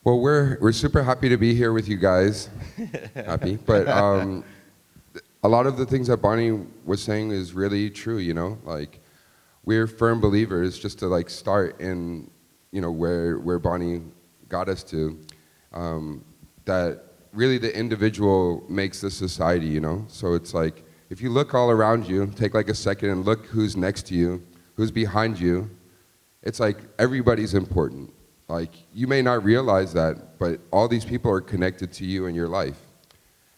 Well, we're super happy to be here with you guys. Happy, but a lot of the things that Bonnie was saying is really true. You know, like we're firm believers. Just to like start in, you know, where Bonnie got us to, that really the individual makes the society. You know, so it's like if you look all around you, take like a second and look who's next to you, who's behind you. It's like everybody's important. Like, you may not realize that, but all these people are connected to you in your life.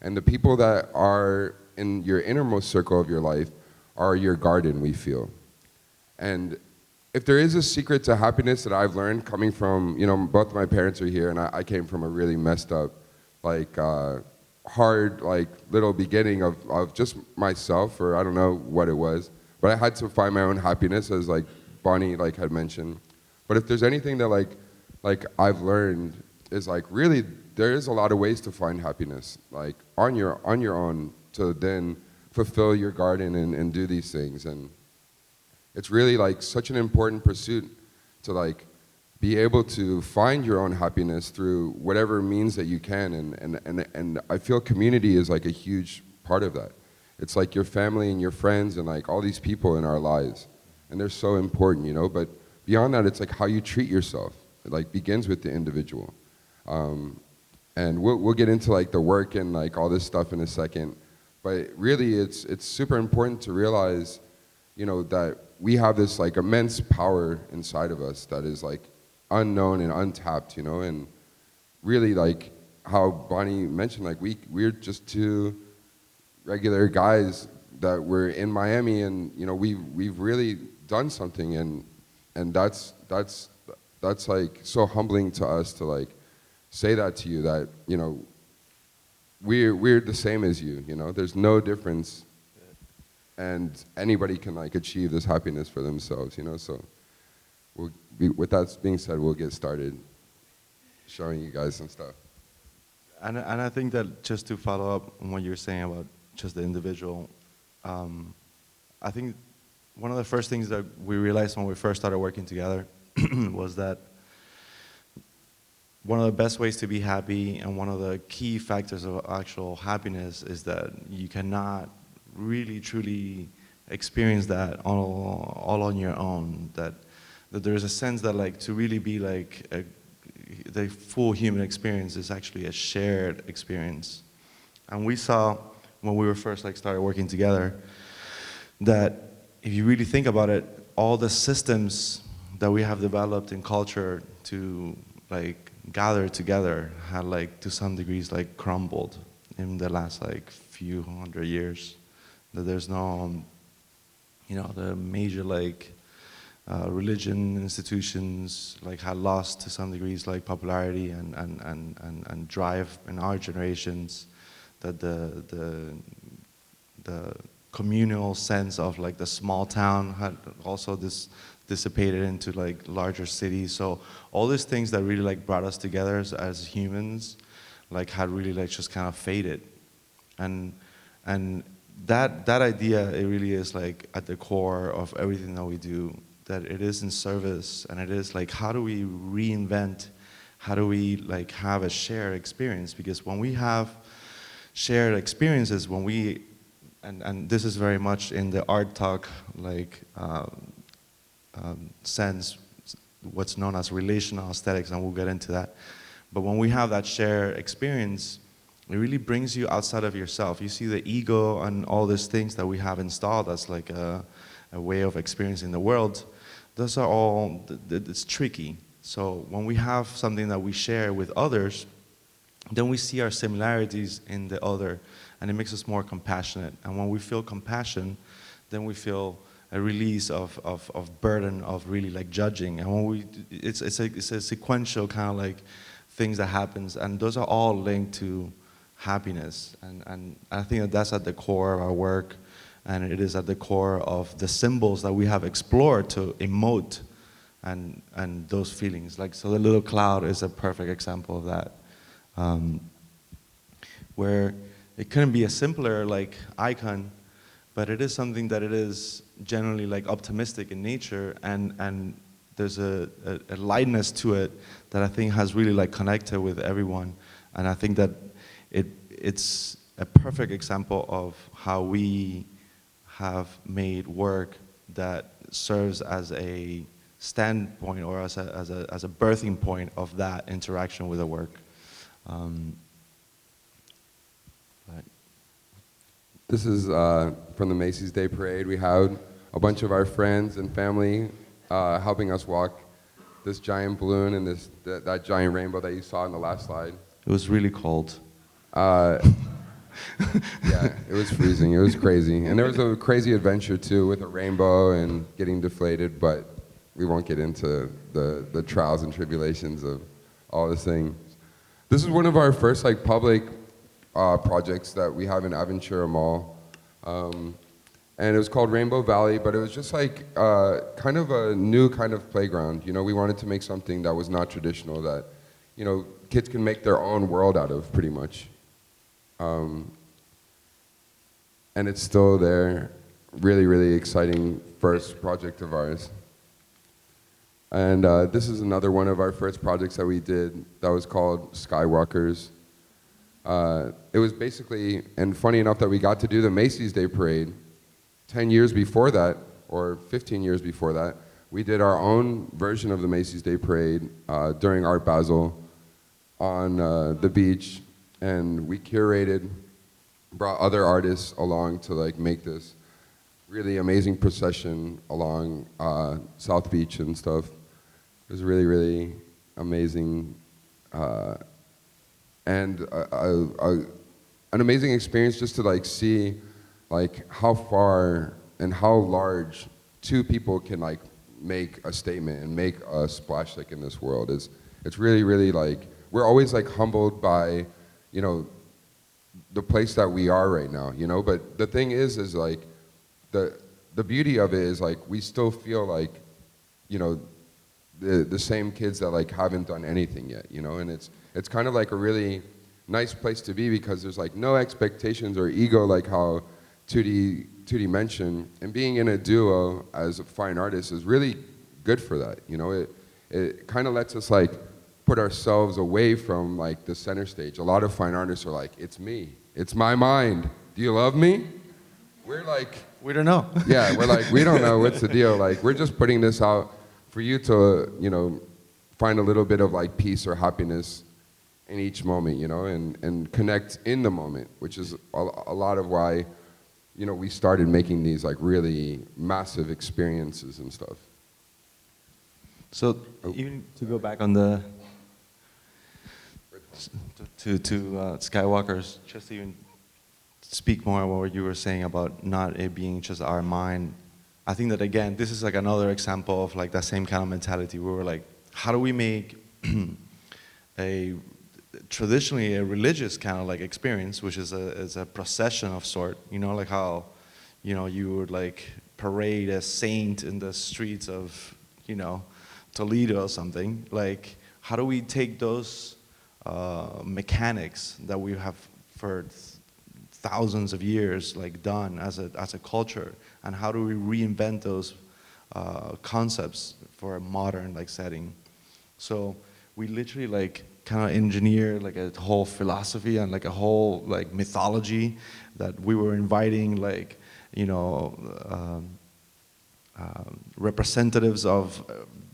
And the people that are in your innermost circle of your life are your garden, we feel. And if there is a secret to happiness that I've learned coming from, you know, both my parents are here, and I came from a really messed up, like, hard, like, little beginning of just myself, or I don't know what it was. But I had to find my own happiness, as, like, Bonnie, like, had mentioned. But if there's anything that, like I've learned is like really there is a lot of ways to find happiness, like on your own, to then fulfill your garden and do these things. And it's really like such an important pursuit to like be able to find your own happiness through whatever means that you can. And I feel community is like a huge part of that. It's like your family and your friends and like all these people in our lives, and they're so important, you know. But beyond that, it's like how you treat yourself. It like begins with the individual, and we'll get into like the work and like all this stuff in a second. But really, it's super important to realize, you know, that we have this like immense power inside of us that is like unknown and untapped, you know. And really, like how Bonnie mentioned, like we're just two regular guys that were in Miami, and you know we've really done something, and that's like so humbling to us to like say that to you, that you know we're the same as you, you know, there's no difference, and anybody can like achieve this happiness for themselves, you know. So with that being said, we'll get started showing you guys some stuff. And I think that just to follow up on what you're saying about just the individual, I think one of the first things that we realized when we first started working together was that one of the best ways to be happy and one of the key factors of actual happiness is that you cannot really truly experience that all on your own. That there's a sense that like to really be like the full human experience is actually a shared experience. And we saw when we were first like started working together that if you really think about it, all the systems that we have developed in culture to like gather together had like to some degrees like crumbled in the last like few hundred years. That there's no, you know, the major like religion institutions like had lost to some degrees like popularity and drive in our generations. That the communal sense of like the small town had also dissipated into like larger cities. So all these things that really like brought us together as humans like had really like just kind of faded. And that idea, it really is like at the core of everything that we do, that it is in service, and it is like how do we reinvent, how do we like have a shared experience? Because when we have shared experiences, when we and this is very much in the art talk like sense, what's known as relational aesthetics, and we'll get into that. But when we have that shared experience, it really brings you outside of yourself. You see the ego and all these things that we have installed as like a way of experiencing the world. Those are all, it's tricky. So when we have something that we share with others, then we see our similarities in the other, and it makes us more compassionate. And when we feel compassion, then we feel a release of burden of really like judging. And when it's a sequential kind of like things that happens, and those are all linked to happiness. And I think that that's at the core of our work, and it is at the core of the symbols that we have explored to emote and those feelings. Like, so the little cloud is a perfect example of that, where it couldn't be a simpler like icon, but it is something that it is generally like optimistic in nature, and there's a lightness to it that I think has really like connected with everyone, and I think that it's a perfect example of how we have made work that serves as a standpoint or as a birthing point of that interaction with the work. But This is from the Macys Day Parade. We had a bunch of our friends and family helping us walk this giant balloon and that giant rainbow that you saw in the last slide. it was really cold. Yeah, it was freezing. It was crazy. And there was a crazy adventure, too, with a rainbow and getting deflated, but we won't get into the trials and tribulations of all this thing. This is one of our first like public projects that we have in Aventura Mall. And it was called Rainbow Valley, but it was just like kind of a new kind of playground. You know, we wanted to make something that was not traditional, that, you know, kids can make their own world out of, pretty much. And it's still there. Really, really exciting first project of ours. And this is another one of our first projects that we did that was called Skywalkers. It was basically, and funny enough that we got to do the Macys Day Parade 10 years before that, or 15 years before that. We did our own version of the Macys Day Parade during Art Basel on the beach, and we curated, brought other artists along to like make this really amazing procession along South Beach and stuff. It was really, really amazing, and an amazing experience just to like see like how far and how large two people can like make a statement and make a splash like in this world. It's really, really like, we're always like humbled by, you know, the place that we are right now, you know, but the thing is like, the beauty of it is like, we still feel like, you know, the same kids that like haven't done anything yet, you know, and it's kind of like a really nice place to be because there's like no expectations or ego like how Tootie mentioned, and being in a duo as a fine artist is really good for that, you know, it kind of lets us like put ourselves away from like the center stage. A lot of fine artists are like, it's me, it's my mind, do you love me? We're like, We don't know. yeah, we're like, we don't know what's the deal, like we're just putting this out for you to, you know, find a little bit of like peace or happiness in each moment, you know, and connect in the moment, which is a lot of why, you know, we started making these like really massive experiences and stuff. So even to go back on the to Skywalkers, just to even speak more on what you were saying about not it being just our mind. I think that again, this is like another example of like that same kind of mentality. We were like, how do we make traditionally a religious kind of like experience, which is a procession of sort, you know, like how, you know, you would like parade a saint in the streets of, you know, Toledo or something. Like, how do we take those mechanics that we have for thousands of years like done as a culture, and how do we reinvent those concepts for a modern like setting? So we literally like kind of engineer like a whole philosophy and like a whole like mythology that we were inviting like, you know, representatives of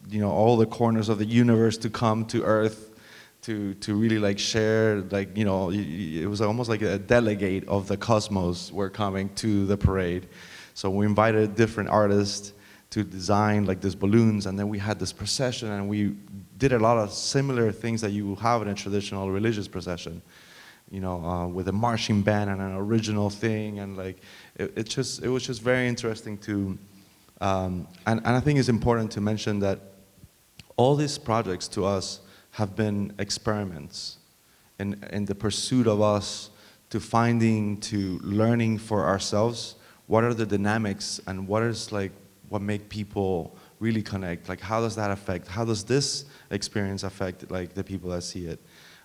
you know, all the corners of the universe to come to Earth to really like share, like, you know, it was almost like a delegate of the cosmos were coming to the parade. So we invited different artists to design like these balloons, and then we had this procession, and we did a lot of similar things that you have in a traditional religious procession, you know, with a marching band and an original thing, and like it was just very interesting to, and I think it's important to mention that all these projects to us have been experiments in the pursuit of us to learning for ourselves what are the dynamics and what is like what make people really connect. Like, how does that affect, how does this experience affect like the people that see it?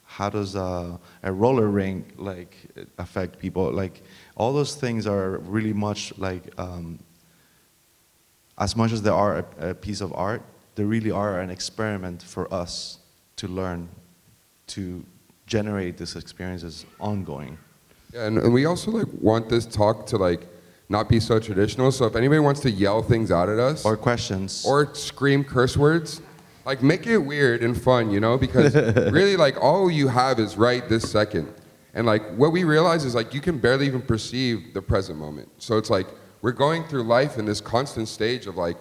How does a roller rink like affect people? Like, all those things are really much like, as much as they are a piece of art, they really are an experiment for us to learn, to generate these experiences ongoing. Yeah, and we also like want this talk to like not be so traditional. So if anybody wants to yell things out at us Or questions. or scream curse words, like make it weird and fun, you know, because really like all you have is right this second. And like what we realize is like you can barely even perceive the present moment. So it's like we're going through life in this constant stage of like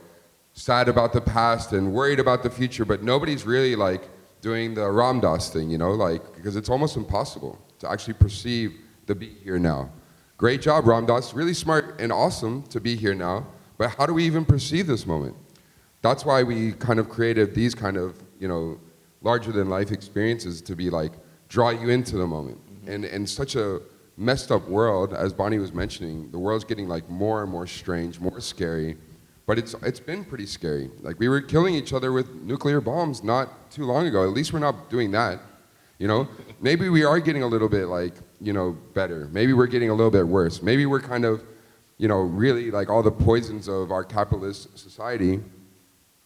sad about the past and worried about the future, but nobody's really like doing the Ram Dass thing, you know, like because it's almost impossible to actually perceive the be here now. Great job, Ram Dass. Really smart and awesome to be here now. But how do we even perceive this moment? That's why we kind of created these kind of, you know, larger than life experiences to be like, draw you into the moment. And in such a messed up world, as Bonnie was mentioning, the world's getting like more and more strange, more scary. But it's been pretty scary. Like we were killing each other with nuclear bombs not too long ago. At least we're not doing that, you know? Maybe we are getting a little bit like, you know, better. Maybe we're getting a little bit worse. Maybe we're kind of, you know, really like all the poisons of our capitalist society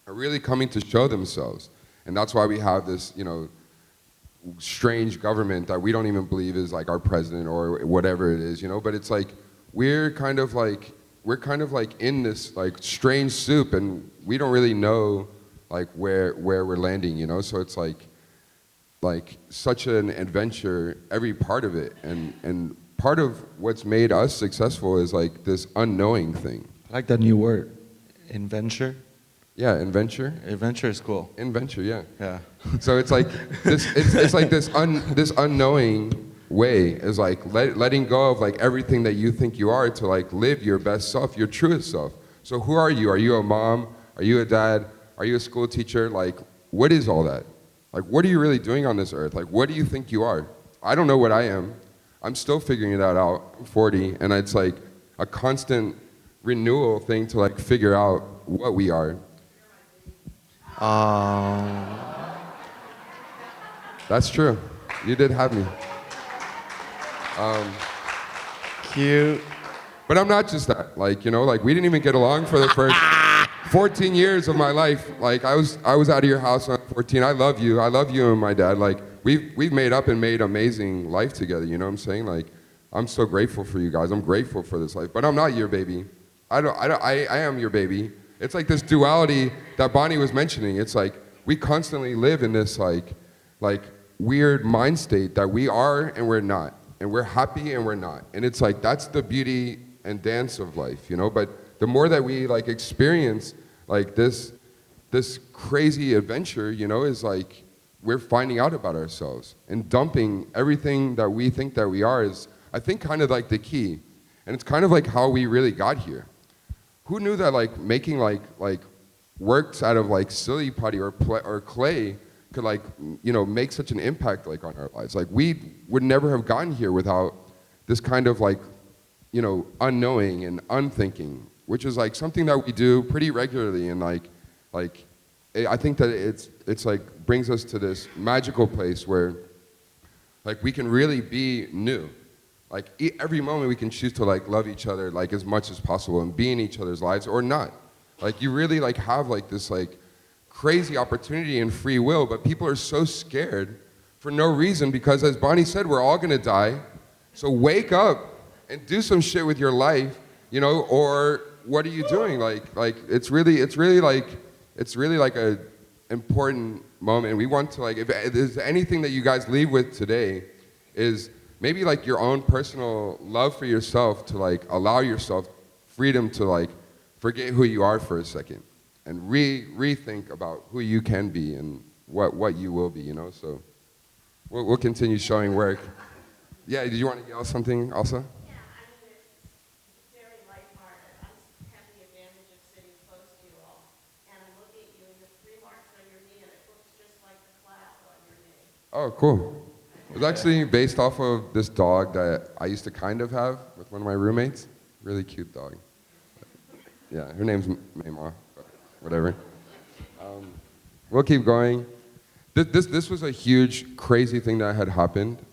are really coming to show themselves. And that's why we have this, you know, strange government that we don't even believe is like our president or whatever it is, you know? But it's like, we're kind of like in this like strange soup and we don't really know like where we're landing, you know? So it's like such an adventure, every part of it. And part of what's made us successful is like this unknowing thing. I like that new word, adventure. Yeah, adventure. Adventure is cool. Adventure, yeah. Yeah. So it's like this. It's like this unknowing way is like letting go of like everything that you think you are to like live your best self, your truest self. So who are you? Are you a mom? Are you a dad? Are you a school teacher? Like, what is all that? Like, what are you really doing on this earth? Like, what do you think you are? I don't know what I am. I'm still figuring that out. I'm 40, and it's like a constant renewal thing to like figure out what we are. That's true. You did have me. Cute. But I'm not just that. Like, you know, like we didn't even get along for the first 14 years of my life. Like I was out of your house when I was 14. I love you and my dad. Like we've made up and made amazing life together. You know what I'm saying? Like I'm so grateful for you guys. I'm grateful for this life. But I'm not your baby. I am your baby. It's like this duality that Bonnie was mentioning. It's like we constantly live in this like weird mind state that we are and we're not. And we're happy and we're not. And it's like that's the beauty and dance of life, you know? But the more that we like experience like this crazy adventure, you know, is like we're finding out about ourselves and dumping everything that we think that we are is, I think, kind of like the key. And it's kind of like how we really got here. Who knew that like making like works out of like silly putty or clay could like, you know, make such an impact like on our lives? Like we would never have gotten here without this kind of like, you know, unknowing and unthinking, which is like something that we do pretty regularly. And like I think that it's like brings us to this magical place where like we can really be new. Like every moment we can choose to like love each other like as much as possible and be in each other's lives or not. Like you really like have like this like crazy opportunity and free will, but people are so scared for no reason because as Bonnie said, we're all gonna die. So wake up and do some shit with your life, you know, or what are you doing? Like it's really like a important moment. And we want to like, if there's anything that you guys leave with today is maybe like your own personal love for yourself to like allow yourself freedom to like forget who you are for a second and rethink about who you can be and what you will be, you know? So we'll continue showing work. Yeah, did you want to yell something, Elsa? Yeah, I mean, it's very lighthearted. I have the advantage of sitting close to you all, and I'm looking at you, and the 3 marks on your knee, and it looks just like the clasp on your knee. Oh, cool. It was actually based off of this dog that I used to kind of have with one of my roommates. Really cute dog. Yeah, her name's Mayma, whatever. We'll keep going. This was a huge, crazy thing that had happened.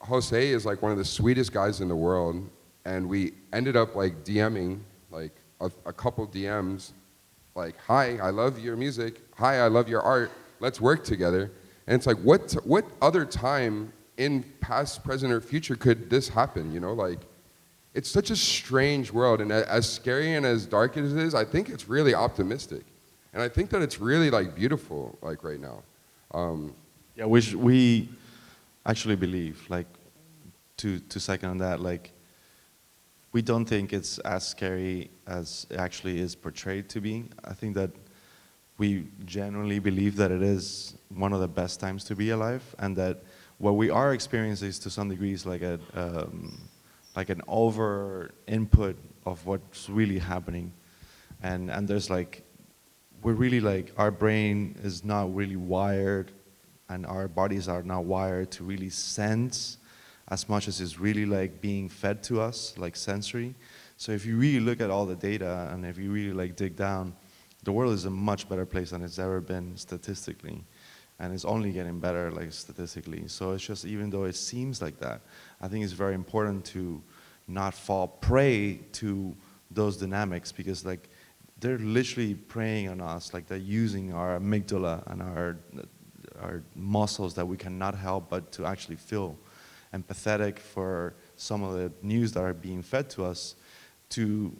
Jose is like one of the sweetest guys in the world, and we ended up like DMing like a couple DMs Like, hi, I love your music. Hi, I love your art. Let's work together. And it's like, what other time in past, present, or future could this happen? You know, like, it's such a strange world, and as scary and as dark as it is, I think it's really optimistic, and I think that it's really like beautiful, like right now. Yeah, we actually believe, like, to second on that, like, we don't think it's as scary as it actually is portrayed to be. I think that we genuinely believe that it is one of the best times to be alive, and that what we are experiencing is to some degrees like an over input of what's really happening, and there's like, we're really like, our brain is not really wired, and our bodies are not wired to really sense as much as is really like being fed to us, like sensory. So if you really look at all the data, and if you really like dig down, the world is a much better place than it's ever been statistically, and it's only getting better, like, statistically. So it's just, even though it seems like that, I think it's very important to not fall prey to those dynamics, because like, they're literally preying on us, like they're using our amygdala and our muscles that we cannot help but to actually feel empathetic for some of the news that are being fed to us to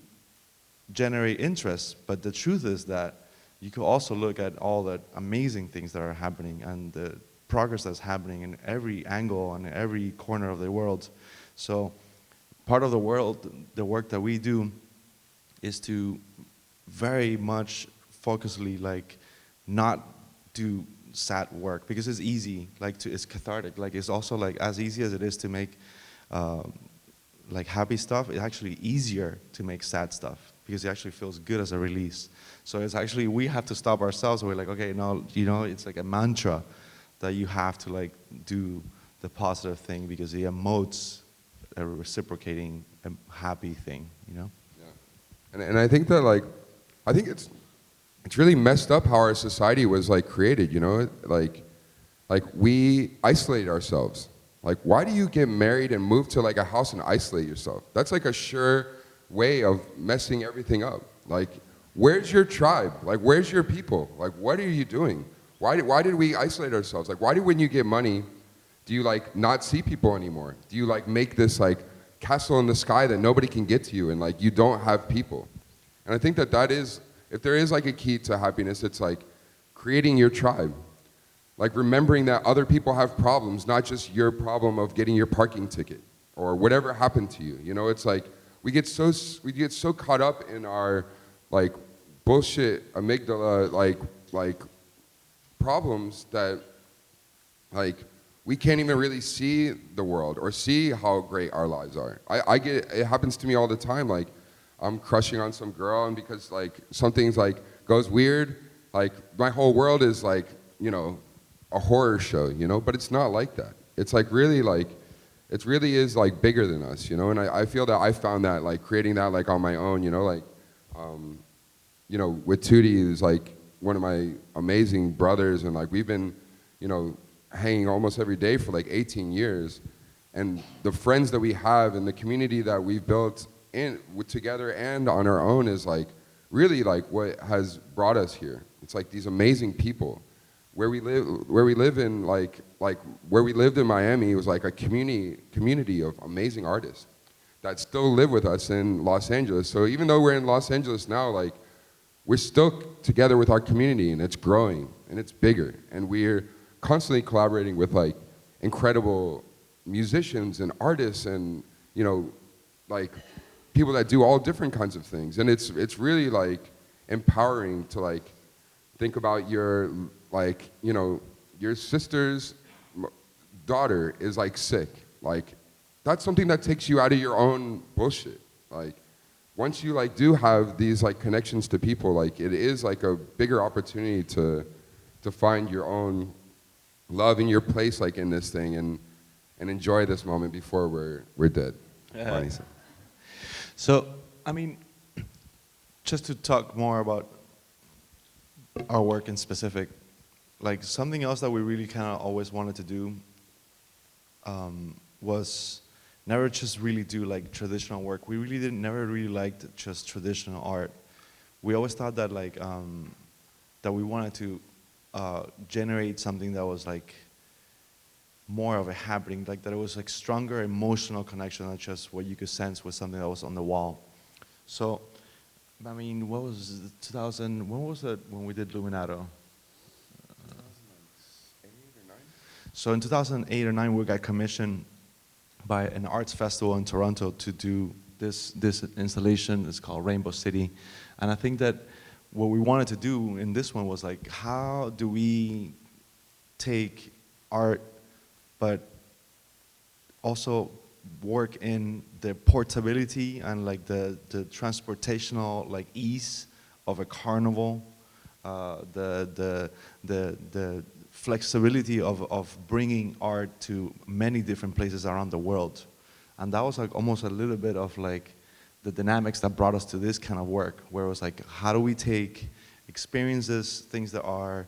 generate interest. But the truth is that you could also look at all the amazing things that are happening and the progress that's happening in every angle and every corner of the world. So part of the work that we do is to very much focusedly, like, not do sad work, because it's easy, like, it's cathartic. Like, it's also like, as easy as it is to make like happy stuff, it's actually easier to make sad stuff, because it actually feels good as a release. So it's actually, we have to stop ourselves, and we're like, okay, no, you know, it's like a mantra that you have to like do the positive thing, because it emotes a reciprocating happy thing, you know? Yeah. And I think that, like, I think it's really messed up how our society was like created, you know? Like we isolate ourselves. Like, why do you get married and move to like a house and isolate yourself? That's like a sure way of messing everything up. Like, where's your tribe? Like, where's your people? Like, what are you doing? Why did we isolate ourselves? Like, why do, when you get money, do you like not see people anymore? Do you like make this like castle in the sky that nobody can get to you, and like you don't have people? And I think that is, if there is like a key to happiness, it's like creating your tribe. Like remembering that other people have problems, not just your problem of getting your parking ticket or whatever happened to you. You know, it's like we get so caught up in our like bullshit amygdala like problems that like we can't even really see the world or see how great our lives are. I get it happens to me all the time. Like, I'm crushing on some girl, and because like something's like goes weird, like my whole world is like, you know, a horror show, you know. But it's not like that. It's like really like, it really is like bigger than us, you know. And I feel that I found that like creating that like on my own, you know, like, you know, with Tootie, who's like one of my amazing brothers, and like we've been, you know, hanging almost every day for like 18 years, and the friends that we have and the community that we've built together and on our own is like really like what has brought us here. It's like these amazing people. Where we live in like where we lived in Miami was like a community of amazing artists that still live with us in Los Angeles. So even though we're in Los Angeles now, like we're still together with our community, and it's growing and it's bigger, and we're constantly collaborating with like incredible musicians and artists, and you know, like people that do all different kinds of things. And it's really like empowering to like think about your, like, you know, your sister's daughter is like sick. Like, that's something that takes you out of your own bullshit. Like, once you like do have these like connections to people, like it is like a bigger opportunity to find your own love in your place, like in this thing, and enjoy this moment before we're dead. Yeah. So, I mean, just to talk more about our work in specific, like something else that we really kind of always wanted to do was never just really do like traditional work. We really never really liked just traditional art. we always thought that like that we wanted to generate something that was like more of a happening, like that it was like stronger emotional connection, not just what you could sense with something that was on the wall. So, I mean, what was it, 2000? When was it when we did Luminato? 2008 or 9? So in 2008 or 9, we got commissioned by an arts festival in Toronto to do this installation. It's called Rainbow City, and I think that what we wanted to do in this one was like, how do we take art, but also work in the portability and like the transportational like ease of a carnival, the flexibility of bringing art to many different places around the world. And that was like almost a little bit of like the dynamics that brought us to this kind of work, where it was like, how do we take experiences, things that are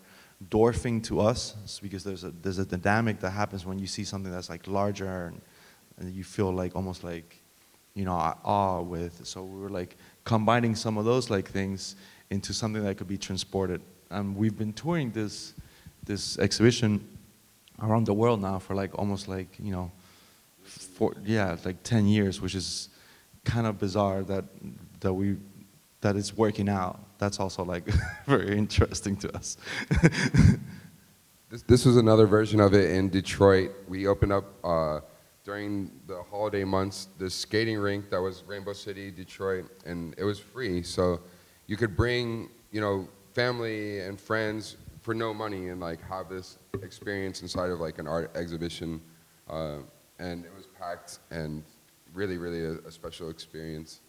dwarfing to us, because there's a dynamic that happens when you see something that's like larger and you feel like almost like, you know, awe with. So we were like combining some of those like things into something that could be transported. And we've been touring this exhibition around the world now for like almost like, you know, like 10 years, which is kind of bizarre that it's working out. That's also like very interesting to us. This was another version of it in Detroit. We opened up during the holiday months this skating rink that was Rainbow City, Detroit, and it was free. So you could bring, you know, family and friends for no money and like have this experience inside of like an art exhibition. And it was packed and really, really a special experience.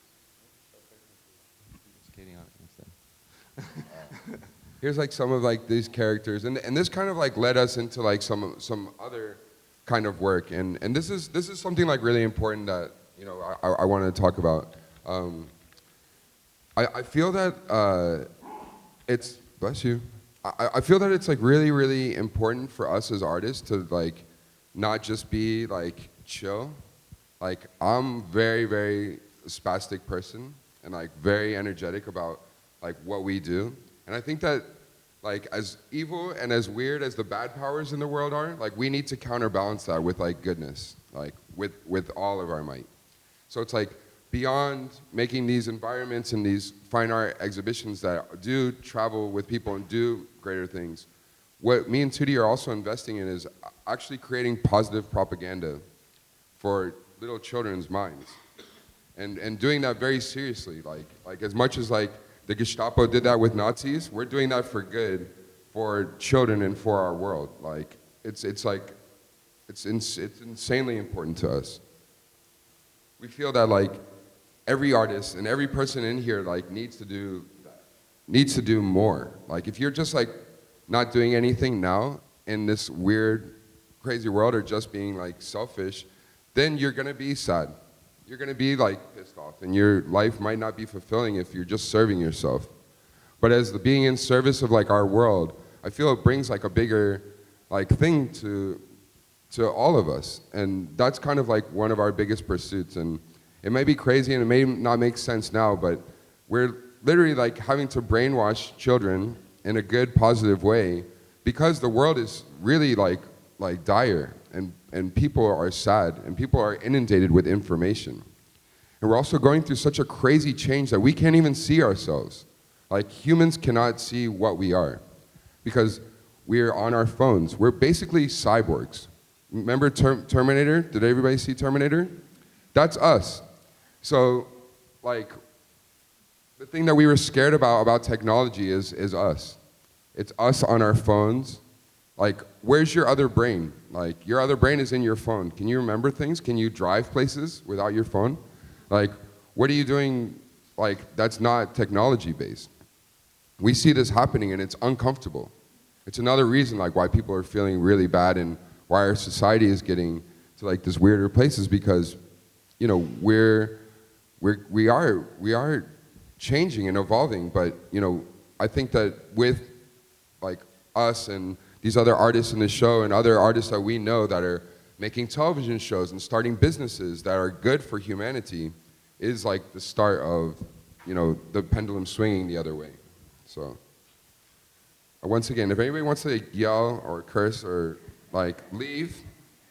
Here's like some of like these characters, and this kind of like led us into like some other kind of work, and this is something like really important that, you know, I want to talk about. I feel that it's, bless you, I feel that it's like really, really important for us as artists to like not just be like chill. Like I'm very, very spastic person and like very energetic about like what we do. And I think that like as evil and as weird as the bad powers in the world are, like we need to counterbalance that with like goodness, like with all of our might. So it's like beyond making these environments and these fine art exhibitions that do travel with people and do greater things, what me and Tootie are also investing in is actually creating positive propaganda for little children's minds. And doing that very seriously, like as much as like the Gestapo did that with Nazis, we're doing that for good, for children and for our world. Like it's insanely important to us. We feel that like every artist and every person in here like needs to do more. Like if you're just like not doing anything now in this weird, crazy world, or just being like selfish, then you're gonna be sad. You're gonna be like pissed off, and your life might not be fulfilling if you're just serving yourself. But as the being in service of like our world, I feel it brings like a bigger like thing to all of us, and that's kind of like one of our biggest pursuits. And it may be crazy and it may not make sense now, but we're literally like having to brainwash children in a good, positive way, because the world is really like dire, and people are sad, and people are inundated with information. And we're also going through such a crazy change that we can't even see ourselves. Like humans cannot see what we are because we're on our phones. We're basically cyborgs. Remember Terminator? Did everybody see Terminator? That's us. So like the thing that we were scared about technology is us. It's us on our phones. Like, where's your other brain? Like, your other brain is in your phone. Can you remember things? Can you drive places without your phone? Like, what are you doing, like, that's not technology-based? We see this happening, and it's uncomfortable. It's another reason, like, why people are feeling really bad and why our society is getting to, like, this weirder places, because, you know, we are changing and evolving, but, you know, I think that with, like, us and these other artists in the show and other artists that we know that are making television shows and starting businesses that are good for humanity is like the start of you know, the pendulum swinging the other way. So once again, if anybody wants to yell or curse or like leave,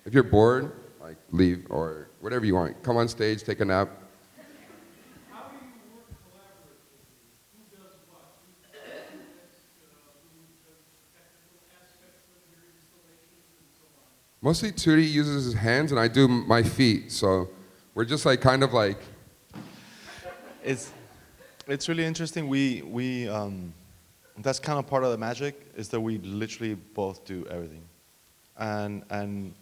if you're bored, like leave or whatever you want. Come on stage, take a nap. How do you work collaboratively? Who does what? Who does technical aspects of your installations and so on? Mostly Tootie uses his hands and I do my feet. So we're just like kind of like. It's really interesting. We that's kind of part of the magic is that we literally both do everything, and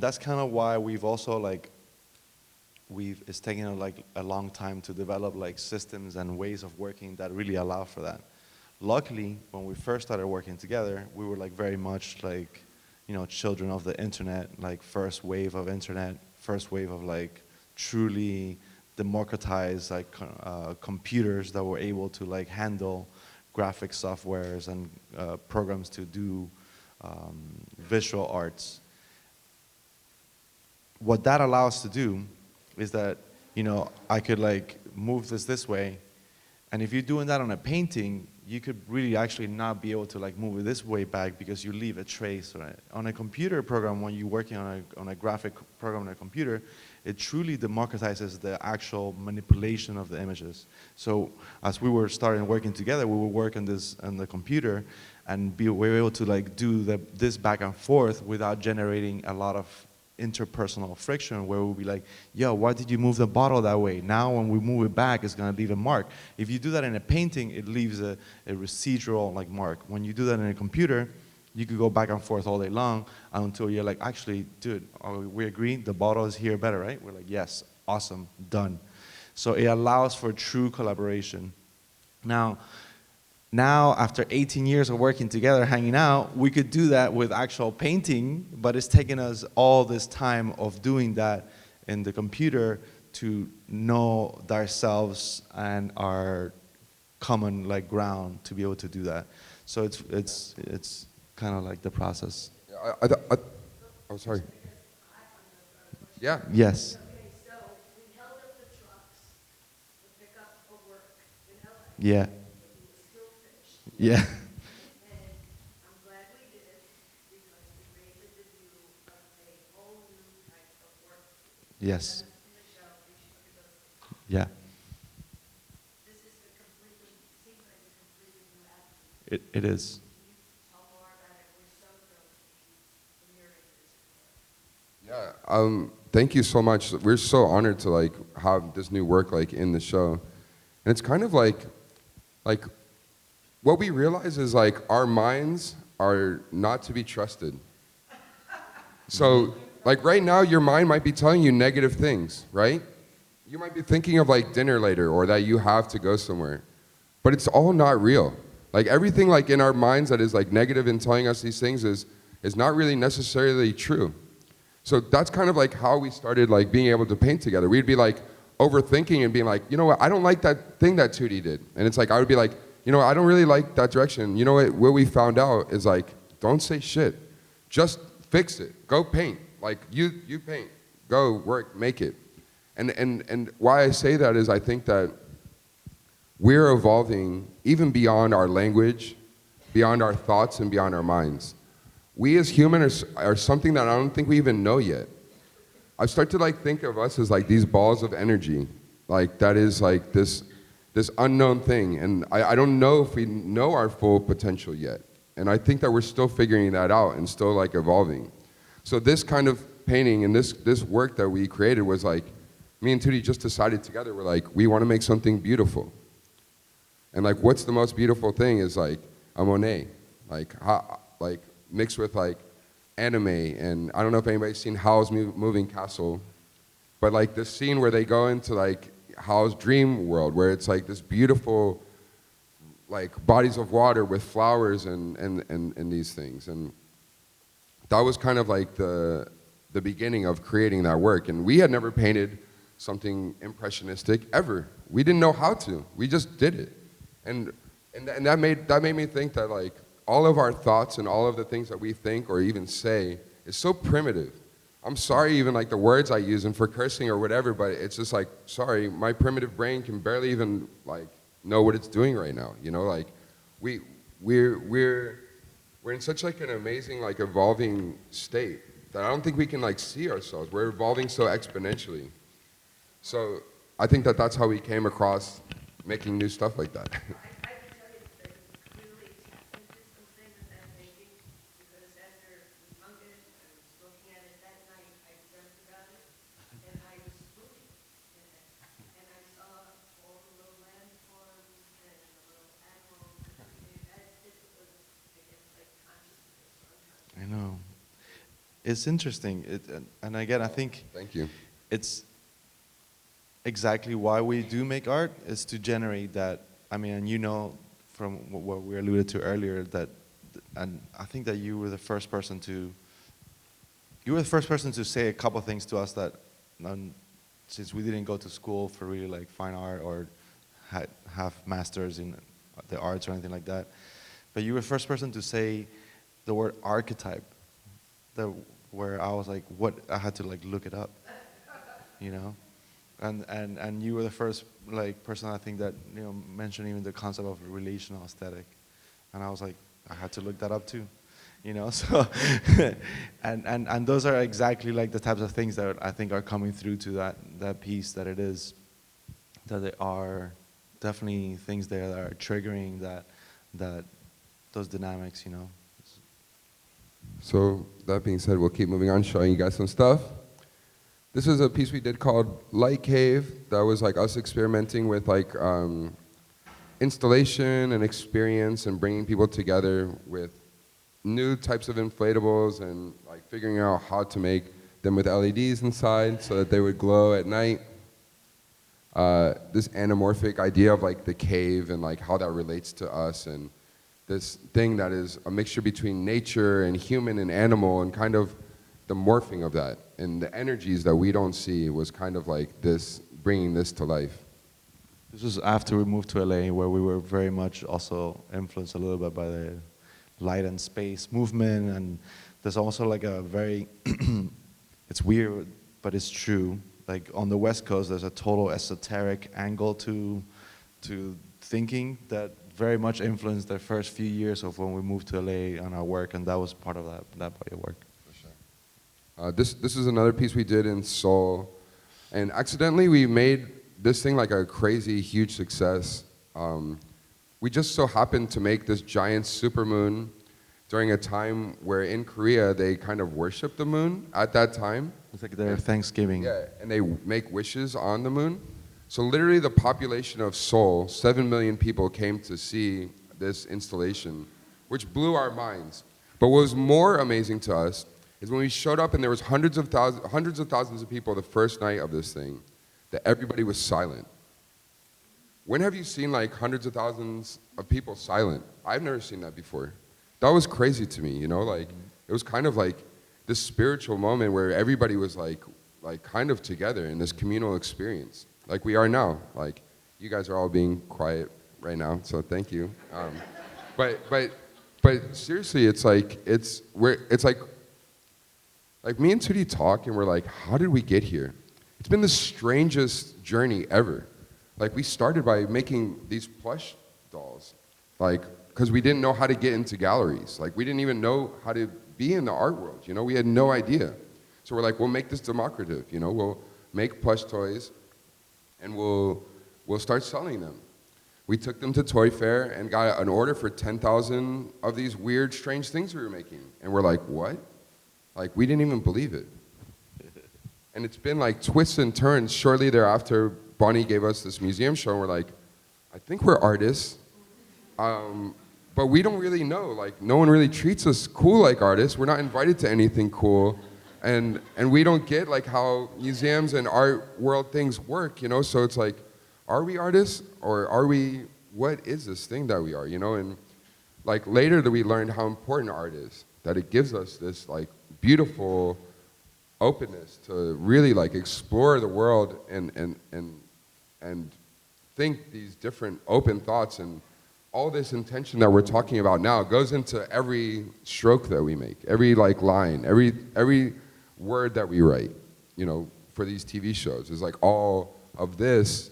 that's kind of why we've also like it's taken like a long time to develop like systems and ways of working that really allow for that. Luckily, when we first started working together, we were like very much like, you know, children of the internet, like first wave of internet, first wave of like truly democratized like computers that were able to like handle graphic softwares and programs to do visual arts. What that allows to do is that, you know, I could like move this way, and if you're doing that on a painting, you could really actually not be able to like move it this way back because you leave a trace, right? On a computer program, when you're working on a graphic program on a computer, it truly democratizes the actual manipulation of the images. So as we were starting working together, we would work on this on the computer, and we were able to like do this back and forth without generating a lot of interpersonal friction, where we'll be like, yo, why did you move the bottle that way? Now when we move it back, it's gonna leave a mark. If you do that in a painting, it leaves a residual like mark. When you do that in a computer, you could go back and forth all day long until you're like, actually, dude, we agree, the bottle is here better, right? We're like, yes, awesome, done. So it allows for true collaboration. Now, after 18 years of working together, hanging out, we could do that with actual painting, but it's taken us all this time of doing that in the computer to know ourselves and our common like ground to be able to do that. So it's kind of like the process. Oh, sorry. Yeah. Yes. Okay, so we held up the trucks to pick up a work, you know, Yeah. but we were still finished. Yeah. And I'm glad we did it because we raised the view of a whole new type of work. Yes. Michelle, we should do those. Yeah. This is a completely, seems like a completely new attitude. It is. Can you tell more about it? We're so thrilled to be mirroring this. Yeah. Thank you so much. We're so honored to like have this new work like in the show, and it's kind of like what we realize is like our minds are not to be trusted. So like right now, your mind might be telling you negative things, right? You might be thinking of like dinner later or that you have to go somewhere, but it's all not real. Like everything like in our minds that is like negative and telling us these things is not really necessarily true. So that's kind of like how we started like being able to paint together. We'd be like overthinking and being like, you know what, I don't like that thing that Tootie did. And it's like, I would be like, you know what, I don't really like that direction. You know what we found out is like, don't say shit. Just fix it. Go paint. Like you paint. Go work, make it. And why I say that is I think that we're evolving even beyond our language, beyond our thoughts, and beyond our minds. We as humans are something that I don't think we even know yet. I start to like think of us as like these balls of energy, like that is like this unknown thing, and I don't know if we know our full potential yet. And I think that we're still figuring that out and still like evolving. So this kind of painting and this work that we created was like, me and Tootie just decided together, we're like, we want to make something beautiful. And like, what's the most beautiful thing is like a Monet, like mixed with like anime, and I don't know if anybody's seen Howl's Moving Castle, but like this scene where they go into like Howl's dream world, where it's like this beautiful like bodies of water with flowers and these things. And that was kind of like the beginning of creating that work. And we had never painted something impressionistic ever. We didn't know how to. We just did it. And that made me think that like all of our thoughts and all of the things that we think or even say is so primitive. I'm sorry even like the words I use and for cursing or whatever, but it's just like, sorry, my primitive brain can barely even like know what it's doing right now. You know, like we're in such like an amazing like evolving state that I don't think we can like see ourselves. We're evolving so exponentially. So I think that that's how we came across making new stuff like that. I can tell you that they clearly tap into something that I'm making, because after the fungus, I was looking at it that night, I dreamt about it, and I was swimming in it. And I saw all the little landforms and the little animals, and everything. It was, I guess, like consciousness or unconscious. I know. It's interesting. And again, I think Thank you. it's exactly why we do make art, is to generate that. I mean, and you know from what we alluded to earlier, that, and I think that you were the first person to say a couple things to us that, since we didn't go to school for really like fine art or have masters in the arts or anything like that, but you were the first person to say the word archetype, where I was like, what? I had to like look it up, you know? And you were the first like person, I think, that, you know, mentioned even the concept of relational aesthetic, and I was like, I had to look that up too, you know. So and those are exactly like the types of things that I think are coming through to that piece, that it is, that there are definitely things there that are triggering that those dynamics, you know. So that being said, we'll keep moving on, showing you guys some stuff. This is a piece we did called Light Cave. That was like us experimenting with like installation and experience and bringing people together with new types of inflatables and like figuring out how to make them with LEDs inside so that they would glow at night. This anamorphic idea of like the cave and like how that relates to us, and this thing that is a mixture between nature and human and animal, and kind of the morphing of that and the energies that we don't see was kind of like this, bringing this to life. This was after we moved to LA, where we were very much also influenced a little bit by the light and space movement, and there's also like a very, it's weird, but it's true, like on the West Coast there's a total esoteric angle to thinking that very much influenced the first few years of when we moved to LA on our work, and that was part of that body of work. This is another piece we did in Seoul, and accidentally we made this thing like a crazy huge success. We just so happened to make this giant supermoon during a time where in Korea they kind of worship the moon at that time. It's like their Thanksgiving. Yeah, and they make wishes on the moon. So literally the population of Seoul, 7 million people came to see this installation, which blew our minds. But what was more amazing to us is when we showed up and there was hundreds of thousands of people the first night of this thing, that everybody was silent. When have you seen like hundreds of thousands of people silent? I've never seen that before. That was crazy to me, you know, like it was kind of like this spiritual moment where everybody was like kind of together in this communal experience, like we are now. Like you guys are all being quiet right now, so thank you. But seriously, it's like me and Tootie talk and we're like, how did we get here? It's been the strangest journey ever. Like we started by making these plush dolls, like, because we didn't know how to get into galleries. Like we didn't even know how to be in the art world, you know, we had no idea. So we're like, we'll make this democrative, you know, we'll make plush toys and we'll start selling them. We took them to Toy Fair and got an order for 10,000 of these weird, strange things we were making. And we're like, what? Like, we didn't even believe it. And it's been like twists and turns. Shortly thereafter, Bonnie gave us this museum show, and we're like, I think we're artists, but we don't really know. Like, no one really treats us cool like artists. We're not invited to anything cool. And we don't get like how museums and art world things work, you know? So it's like, are we artists, or are we, what is this thing that we are, you know? And like later that we learned how important art is, that it gives us this like beautiful openness to really like explore the world and think these different open thoughts, and all this intention that we're talking about now goes into every stroke that we make, every like line, every word that we write, you know, for these TV shows. It's like all of this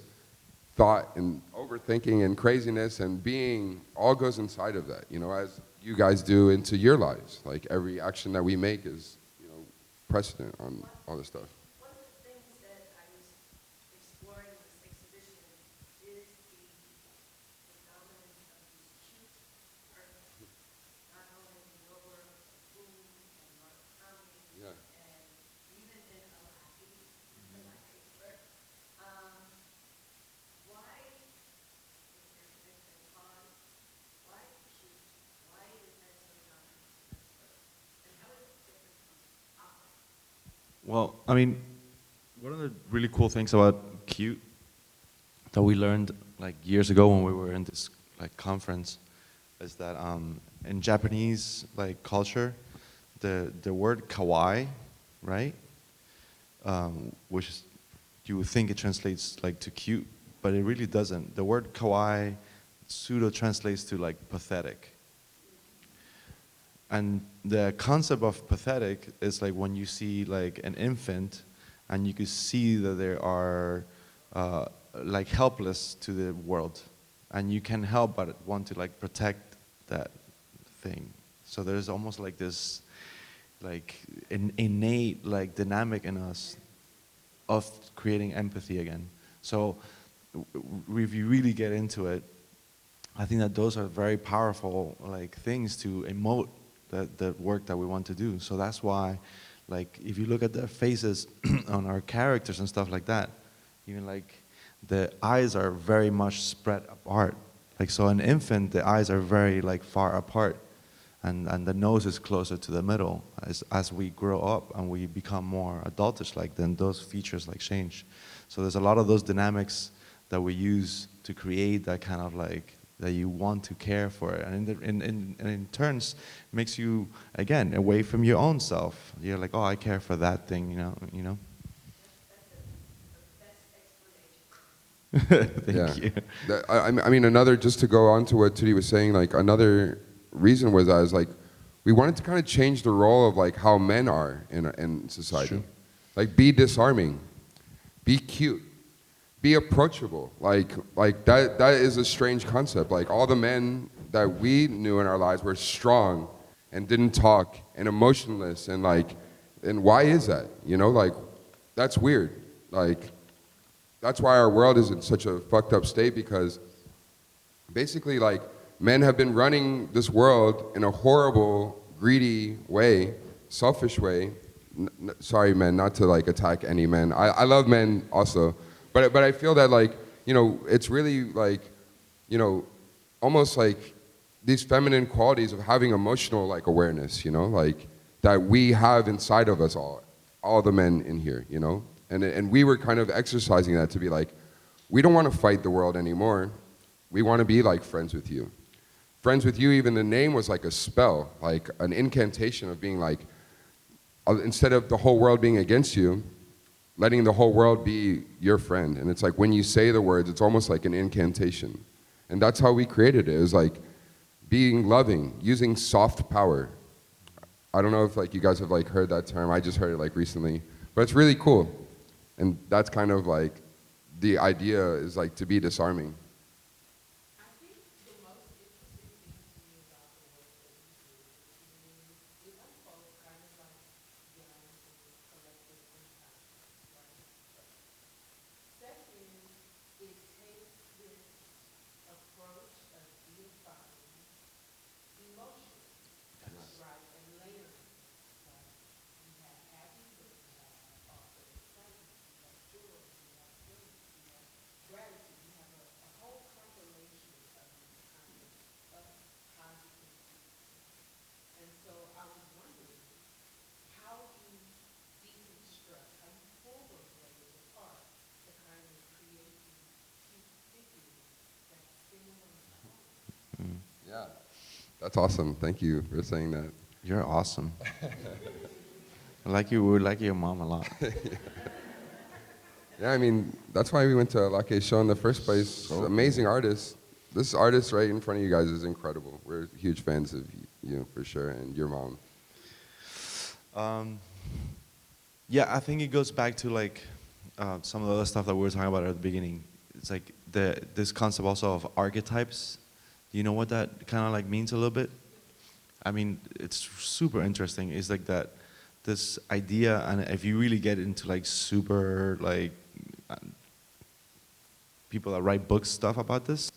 thought and overthinking and craziness and being all goes inside of that, you know, as you guys do into your lives. Like every action that we make is, you know, precedent on all this stuff. One of the things that I was exploring in this exhibition is the dominance of these cute artists, not only in your work, but food and Murakami, Yeah. and even in Aladdin, the Macys work. Why is there connection cause? Why cute? Why is that so dominant in this work? And how is it different from opera? Well, I mean, one of the really cool things about cute that we learned like years ago when we were in this like conference is that in Japanese like culture, the word kawaii, right, which is, you would think it translates like to cute, but it really doesn't. The word kawaii pseudo translates to like pathetic. And the concept of pathetic is like when you see like an infant and you can see that they are like helpless to the world, and you can help but want to like protect that thing. So there's almost like this like innate like dynamic in us of creating empathy again. So if you really get into it, I think that those are very powerful like things to emote the work that we want to do. So that's why, like, if you look at the faces on our characters and stuff like that, even like the eyes are very much spread apart. Like, so an infant, the eyes are very like far apart, and the nose is closer to the middle. As we grow up and we become more adultish, like, then those features like change. So there's a lot of those dynamics that we use to create that kind of like, that you want to care for it, and in turns makes you again away from your own self. You're like, oh, I care for that thing, you know. That's the best explanation. Thank you. I mean, another, just to go on to what Tudi was saying, like another reason was I was like, we wanted to kind of change the role of like how men are in society. Sure. Like, be disarming, be cute, be approachable. Like that is a strange concept. Like, all the men that we knew in our lives were strong and didn't talk and emotionless, and like, and why is that? You know, like, that's weird. Like, that's why our world is in such a fucked up state, because basically, like, men have been running this world in a horrible, greedy way, selfish way. Sorry, men, not to like attack any men. I love men also. But I feel that, like, you know, it's really like, you know, almost like these feminine qualities of having emotional like awareness, you know, like that we have inside of us all the men in here, you know, and we were kind of exercising that to be like, we don't want to fight the world anymore. We want to be like friends with you. Friends with you, even the name was like a spell, like an incantation of being like, instead of the whole world being against you, letting the whole world be your friend. And it's like, when you say the words, it's almost like an incantation. And that's how we created it. It was like being loving, using soft power. I don't know if like you guys have like heard that term. I just heard it like recently, but it's really cool. And that's kind of like, the idea is like to be disarming. I think the most interesting thing to me about the work that you do is it unfolds kind of like yearnings and collective unconscious, right? Second, it takes this approach of deifying emotion, right, and layering, right? You have happy, but you have also excitement, you have joy, you have grief, you have gratitude, you have a whole compilation of these kinds of positive feelings. And so I was wondering, how do you deconstruct, how do you pull those layers apart to kind of create these cute figures that sing along the song? Yeah, that's awesome. Thank you for saying that. You're awesome. I like you. We like your mom a lot. Yeah, I mean, that's why we went to Lake's show in the first place. So Amazing artist. This artist right in front of you guys is incredible. We're huge fans of you for sure, and your mom. Yeah, I think it goes back to like some of the other stuff that we were talking about at the beginning. It's like this concept also of archetypes. Do you know what that kind of like means a little bit? I mean, it's super interesting. It's like that, this idea, and if you really get into like super like people that write books stuff about this,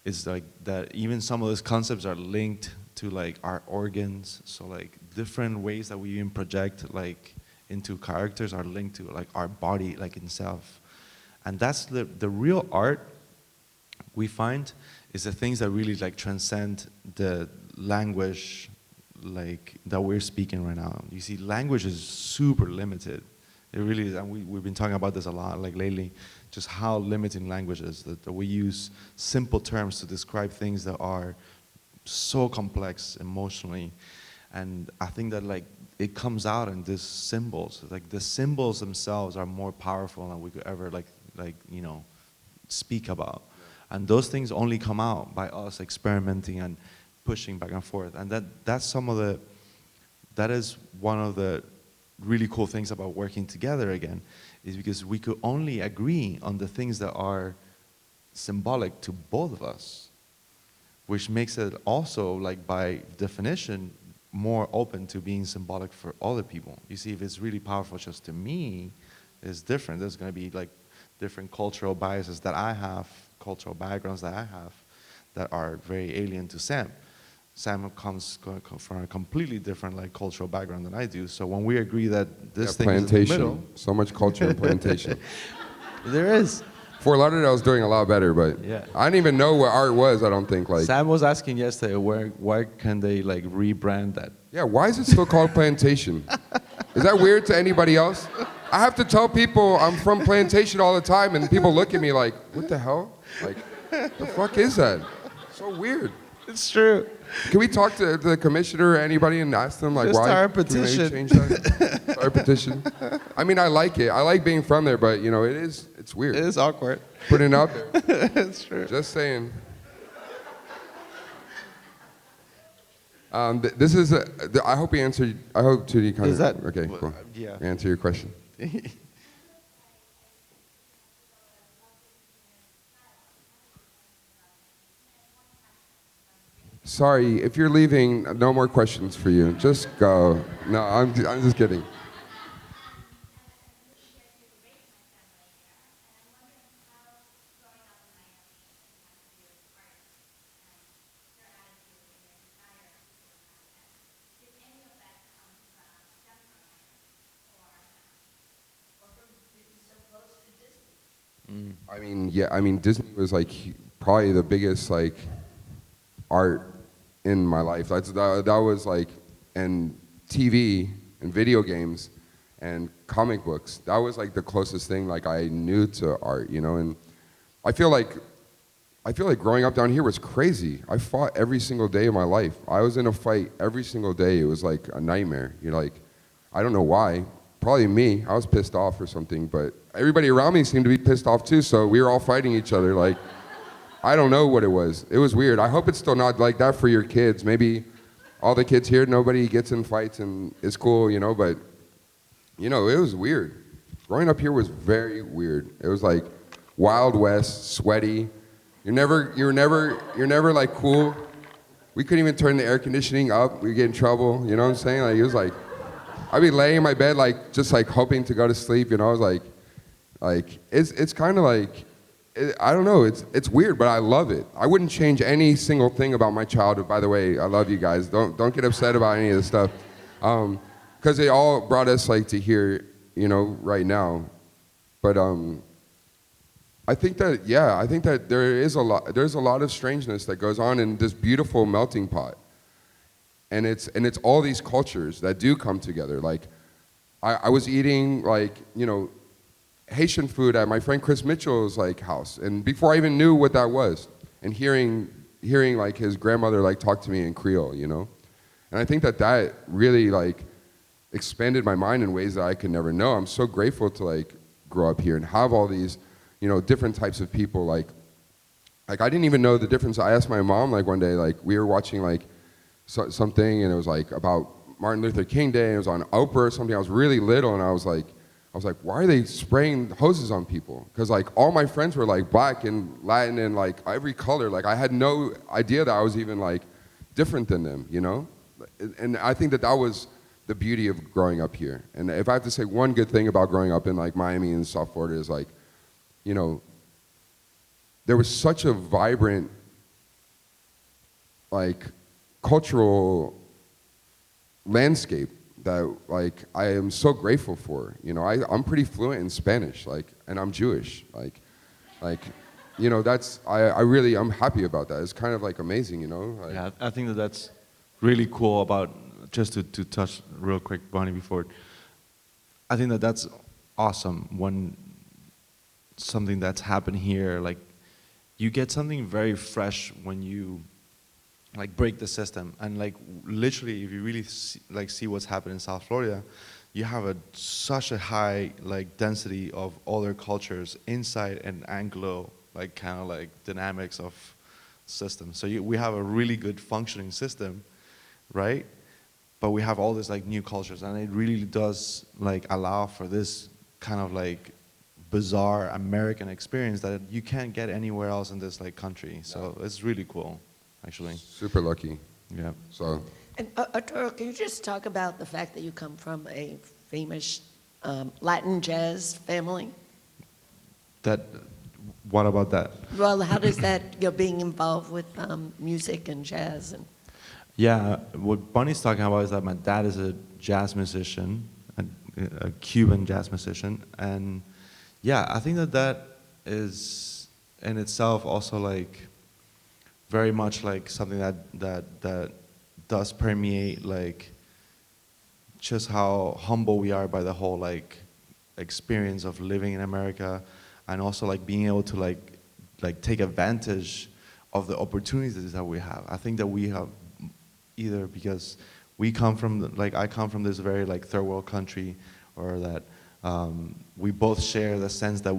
it's like that even some of those concepts are linked to like our organs. So like different ways that we even project like into characters are linked to like our body like itself. And that's the real art we find is the things that really like transcend the language like that we're speaking right now. You see, language is super limited. It really is, and we've been talking about this a lot like lately, just how limiting language is, that we use simple terms to describe things that are so complex emotionally. And I think that like it comes out in these symbols. Like the symbols themselves are more powerful than we could ever like you know, speak about. And those things only come out by us experimenting and pushing back and forth. And that is one of the really cool things about working together again, is because we could only agree on the things that are symbolic to both of us, which makes it also, like by definition, more open to being symbolic for other people. You see, if it's really powerful just to me, it's different. There's going to be like different cultural biases that I have, cultural backgrounds that I have, that are very alien to Sam. Sam comes from a completely different like cultural background than I do. So when we agree that this thing is in the middle, so much culture in plantation. there is. Fort Lauderdale's doing a lot better, but Yeah. I didn't even know what art was. I don't think like. Sam was asking yesterday, why can they like rebrand that? Yeah, why is it still called plantation? Is that weird to anybody else? I have to tell people I'm from plantation all the time, and people look at me like, what the hell? Like, the fuck is that? So weird. It's true. Can we talk to the commissioner or anybody and ask them like Just why? start a Can we maybe petition. change that? Start a petition. I mean, I like it. I like being from there, but you know, it's weird. It is awkward. Putting it out there. It's true. Just saying. This is. I hope he answered. I hope Judy kind Is of. that- Okay, cool. yeah. Answer your question. Sorry, if you're leaving, no more questions for you. Just go. No, I'm just kidding. I mean, yeah, I mean, Disney was like probably the biggest like art in my life. That was like, and TV and video games and comic books. That was like the closest thing like I knew to art, you know. And I feel like growing up down here was crazy. I fought every single day of my life. I was in a fight every single day. It was like a nightmare. You're like, I don't know why. Probably me. I was pissed off or something, but everybody around me seemed to be pissed off too, so we were all fighting each other. Like, I don't know what it was. It was weird. I hope it's still not like that for your kids. Maybe all the kids here, nobody gets in fights and it's cool, you know, but, you know, it was weird. Growing up here was very weird. It was like Wild West, sweaty. You're never like cool. We couldn't even turn the air conditioning up. We'd get in trouble, you know what I'm saying? Like, it was like, I'd be laying in my bed, like, just like hoping to go to sleep, you know. I was like, it's kind of like, I don't know, it's weird, but I love it. I wouldn't change any single thing about my childhood. By the way, I love you guys. Don't get upset about any of this stuff, because it all brought us like to here, you know, right now. But I think that there's a lot of strangeness that goes on in this beautiful melting pot. And it's all these cultures that do come together. Like, I was eating like, you know, Haitian food at my friend Chris Mitchell's like house, and before I even knew what that was, and hearing like his grandmother like talk to me in Creole, you know, and I think that really like expanded my mind in ways that I could never know. I'm so grateful to like grow up here and have all these, you know, different types of people. Like I didn't even know the difference. I asked my mom like one day, like we were watching like something, and it was like about Martin Luther King Day, and it was on Oprah or something. I was really little, and I was like, why are they spraying hoses on people? Because like all my friends were like black and Latin and like every color. Like I had no idea that I was even like different than them, you know? And I think that was the beauty of growing up here. And if I have to say one good thing about growing up in like Miami and South Florida is like, you know, there was such a vibrant like cultural landscape that like I am so grateful for. You know, I'm pretty fluent in Spanish, like, and I'm Jewish, like, you know, that's I'm happy about that. It's kind of like amazing, you know. Like, Yeah, I think that's really cool about, just to touch real quick, Bonnie, before. I think that's awesome when something that's happened here, like you get something very fresh when you like break the system, and like literally if you really see what's happening in South Florida, you have such a high like density of other cultures inside an Anglo like kind of like dynamics of system. So we have a really good functioning system, right? But we have all these like new cultures, and it really does like allow for this kind of like bizarre American experience that you can't get anywhere else in this like country. So it's really cool, actually. super lucky. Yeah. So And Arturo, can you just talk about the fact that you come from a famous Latin jazz family? What about that? Well, how does that, you know, being involved with music and jazz and... Yeah, what Bonnie's talking about is that my dad is a jazz musician, a Cuban jazz musician, and yeah, I think that is in itself also like very much like something that does permeate like just how humble we are by the whole like experience of living in America, and also like being able to like take advantage of the opportunities that we have. I think that we have, either because we come from I come from this very like third world country, or that we both share the sense that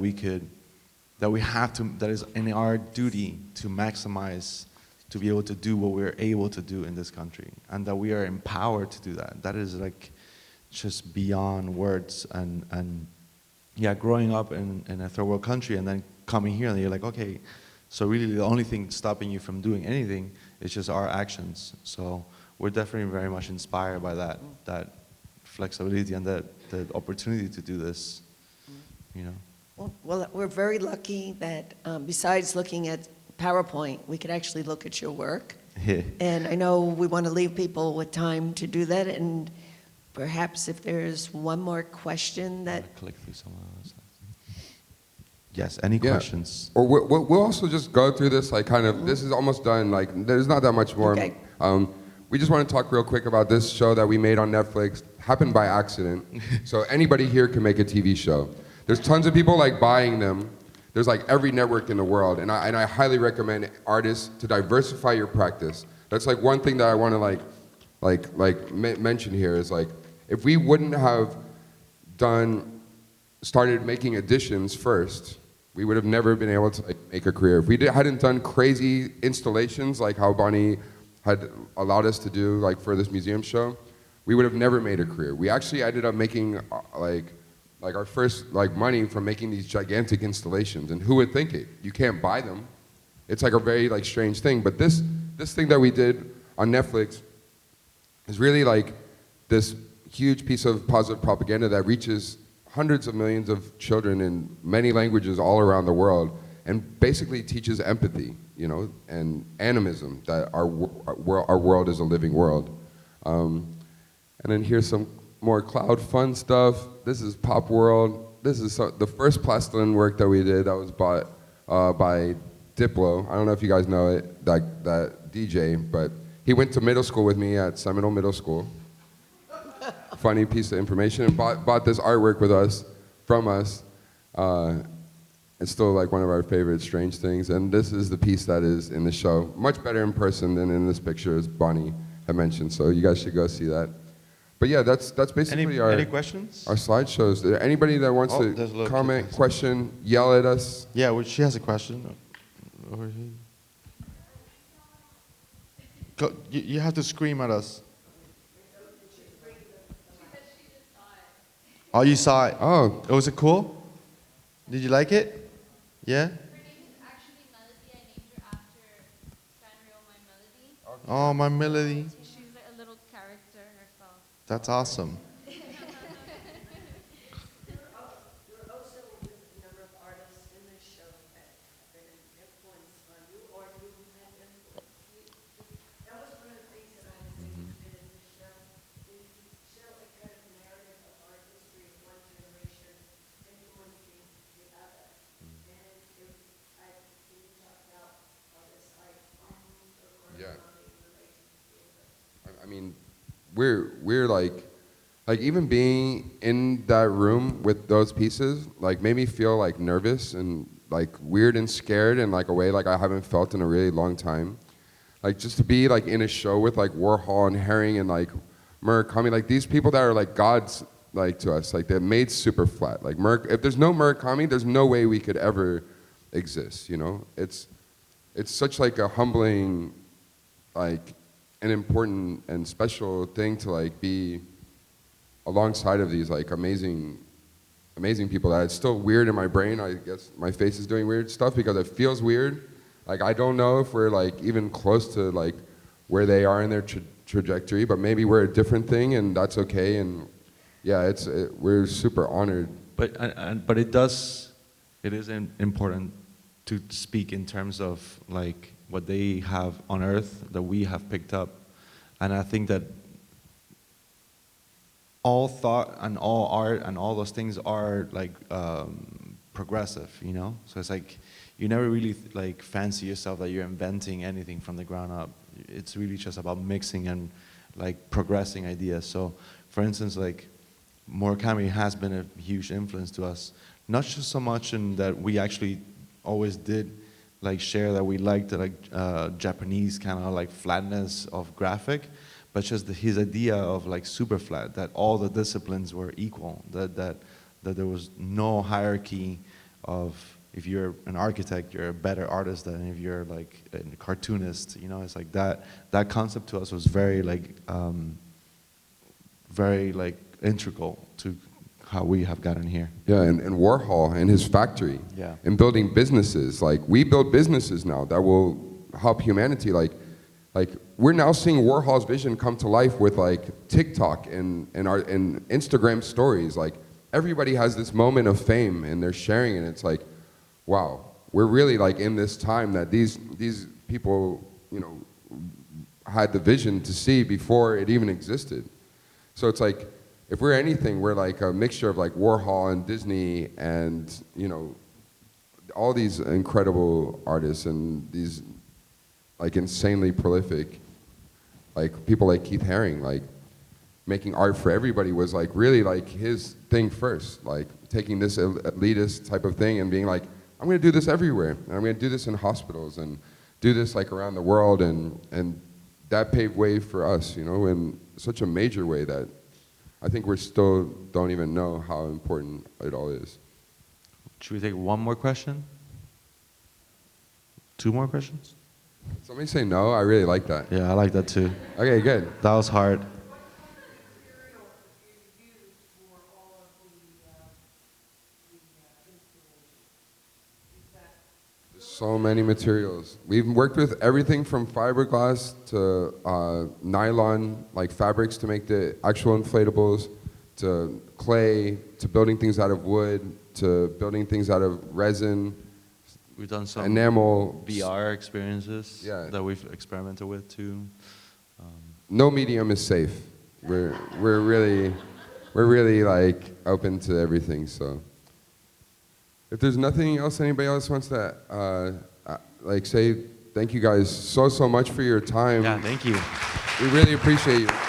that is in our duty to maximize, to be able to do what we're able to do in this country, and that we are empowered to do that. That is like just beyond words. And yeah, growing up in a third world country and then coming here, and you're like, okay, so really the only thing stopping you from doing anything is just our actions. So we're definitely very much inspired by that flexibility and the opportunity to do this, you know. Well, we're very lucky that besides looking at PowerPoint, we could actually look at your work. And I know we want to leave people with time to do that, and perhaps if there's one more question that... Click through some of those. Yes, any questions? Or we'll also just go through this, like kind of, this is almost done, like there's not that much more. Okay. We just want to talk real quick about this show that we made on Netflix. Happened by accident. So anybody here can make a TV show. There's tons of people like buying them. There's like every network in the world. And I highly recommend artists to diversify your practice. That's like one thing that I want to mention here is like, if we wouldn't have started making editions first, we would have never been able to make a career. If we hadn't done crazy installations like how Bonnie had allowed us to do like for this museum show, we would have never made a career. We actually ended up making like our first like money from making these gigantic installations. And who would think it? You can't buy them. It's like a very like strange thing. But this thing that we did on Netflix is really like this huge piece of positive propaganda that reaches hundreds of millions of children in many languages all around the world, and basically teaches empathy, you know, and animism, that our world is a living world. And then here's some more cloud fun stuff. This is Pop World. This is the first plastilin work that we did that was bought by Diplo. I don't know if you guys know it, that DJ, but he went to middle school with me at Seminole Middle School. Funny piece of information, and bought this artwork with us, from us. It's still like one of our favorite strange things. And this is the piece that is in the show. Much better in person than in this picture, as Bonnie had mentioned. So you guys should go see that. But yeah, that's basically any questions? our slideshows. Is there anybody that wants to comment, question, yell at us? Yeah, well, she has a question. Over here. You have to scream at us. Oh, you saw it. Oh, Was it cool? Did you like it? Yeah? Her name is actually Melody. I named her after Sanrio, my Melody. Oh, my Melody. She's like a little character herself. That's awesome. You're also with a number of artists in this show that have been an influence on you, or you have influenced you. That was one of the things that I was interested in this show. Is you show a kind of narrative of art history of one generation influencing the other. And I think you talked about artists like Yeah. relations. I mean, we're like even being in that room with those pieces like made me feel like nervous and like weird and scared in like a way like I haven't felt in a really long time. Like just to be like in a show with like Warhol and Herring and like Murakami, like these people that are like gods like to us, like they made super flat. Like if there's no Murakami, there's no way we could ever exist. You know, it's such like a humbling, like an important and special thing to like be alongside of these like amazing people that it's still weird in my brain. I guess my face is doing weird stuff because it feels weird. Like I don't know if we're like even close to like where they are in their trajectory, but maybe we're a different thing and that's okay. And yeah, we're super honored. But it is important to speak in terms of like what they have on Earth that we have picked up, and I think that all thought and all art and all those things are like progressive, you know. So it's like you never really like fancy yourself that you're inventing anything from the ground up. It's really just about mixing and like progressing ideas. So, for instance, like Murakami has been a huge influence to us, not just so much in that we actually always did like share that we liked the like Japanese kind of like flatness of graphic, but just his idea of like super flat, that all the disciplines were equal, that there was no hierarchy of if you're an architect, you're a better artist than if you're like a cartoonist. You know, it's like that concept to us was very like integral to how we have gotten here. Yeah, and Warhol and his factory. Yeah. And building businesses. Like we build businesses now that will help humanity. Like we're now seeing Warhol's vision come to life with like TikTok and Instagram stories. Like everybody has this moment of fame and they're sharing it. It's like, wow, we're really like in this time that these people, you know, had the vision to see before it even existed. So it's like, if we're anything, we're like a mixture of like Warhol and Disney and, you know, all these incredible artists and these like insanely prolific, like people like Keith Haring, like making art for everybody was like really like his thing first, like taking this elitist type of thing and being like, I'm gonna do this everywhere. And I'm gonna do this in hospitals and do this like around the world, and that paved way for us, you know, in such a major way that I think we still don't even know how important it all is. Should we take one more question? Two more questions? Somebody say no, I really like that. Yeah, I like that too. Okay, good. That was hard. Material is used for all of the installation? Is that There's so many materials. We've worked with everything from fiberglass to nylon, like fabrics to make the actual inflatables, to clay, to building things out of wood, to building things out of resin, We've done some enamel. VR experiences Yeah. that we've experimented with too. No medium is safe. We're really like open to everything. So if there's nothing else anybody else wants to like say, thank you guys so much for your time. Yeah, thank you. We really appreciate you.